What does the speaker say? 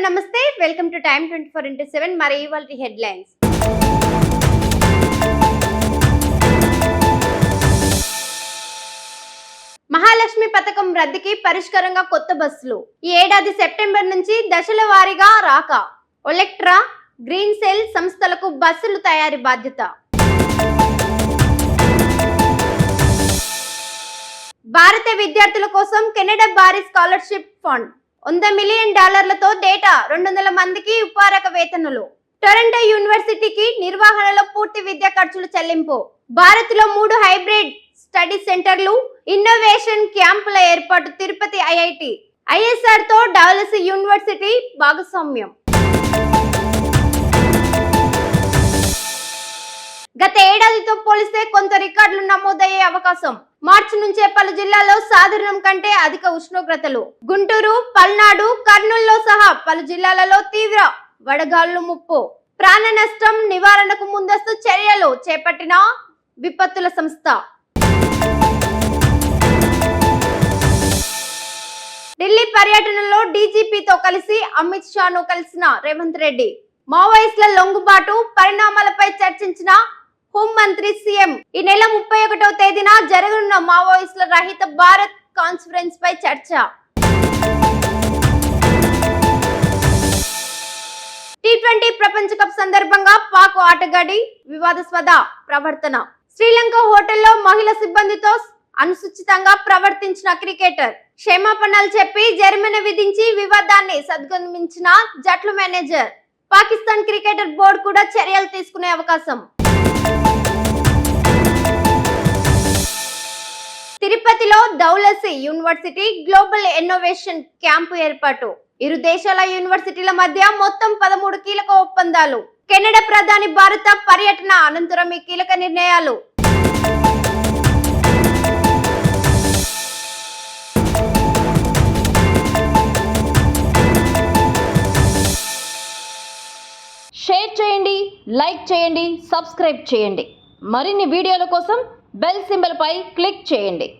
నమస్తే welcome to time 24x7 మరి ఇవాల్టి హెడ్లైన్స్. మహాలక్ష్మి పథకం రద్దుకి పరిష్కారంగా కొత్త బస్సులు. ఈ ఏడాది సెప్టెంబర్ నుంచి దశల వారీగా రాక. ఒలెక్ట్రా, గ్రీన్ సెల్ సంస్థలకు బస్సులు తయారీ బాధ్యత. భారత విద్యార్థుల కోసం కెనడా భారీ స్కాలర్షిప్ ఫండ్. $100 మిలియన్ డేటా 200 మందికి ఉపారక వేతనాలు. టొరంటో యూనివర్సిటీకి నిర్వహణలో పూర్తి విద్యా ఖర్చులు చెల్లింపు. భారత్ లో 3 హైబ్రిడ్ స్టడీ సెంటర్లు, ఇన్నోవేషన్ క్యాంపుల ఏర్పాటు. తిరుపతి ఐఐటి, ఐఎస్ఆర్ తో డల్హౌసీ యూనివర్సిటీ భాగస్వామ్యం. గత ఏడాదితో పోలిస్తే కొంత రికార్డులు నమోదయ్యే అవకాశం. మార్చి నుంచే పలు జిల్లాల్లో సాధారణం కంటే అధిక ఉష్ణోగ్రతలు. గుంటూరు, పల్నాడు, కర్నూలులో సహా పలు జిల్లాలలో తీవ్ర వడగాలులు ముప్పు. ప్రాణ నష్టం నివారణకు ముందస్తు చర్యలు చేపట్టిన విపత్తుల సంస్థ. ఢిల్లీ పర్యటనలో డీజీపీతో కలిసి అమిత్ షాను కలిసిన రేవంత్ రెడ్డి. మావోయిస్టుల లొంగుబాటు పరిణామాలపై చర్చించిన హోంమంత్రి సీఎం. ఈ నెల 31వ తేదీన జరగనున్న మావోయిస్టుల రహిత భారత్ కాన్ఫరెన్స్ పై చర్చ. T20 ప్రపంచ కప్ సందర్భంగా పాక్ ఆటగాడి వివాదాస్పద ప్రవర్తన. శ్రీలంక హోటల్లో మహిళా సిబ్బందితో అనుచితంగా ప్రవర్తించిన క్రికెటర్. క్షమాపణలు చెప్పి జరిమానా విధించి వివాదాన్ని సద్గమించిన జట్ల మేనేజర్. పాకిస్తాన్ క్రికెటర్ బోర్డు కూడా చర్యలు తీసుకునే అవకాశం. తిరుపతిలో Dalhousie university global innovation camp ఏర్పాటు. ఇరు దేశాల యూనివర్సిటీల మధ్య మొత్తం 13 కీలక ఒప్పందాలు. కెనడా ప్రధాని భారత పర్యటన అనంతరం ఈ కీలక నిర్ణయాలు. షేర్ చేయండి, లైక్ చేయండి, సబ్స్క్రైబ్ చేయండి. మరిన్ని వీడియోల కోసం బెల్ సింబల్ పై క్లిక్ చేయండి.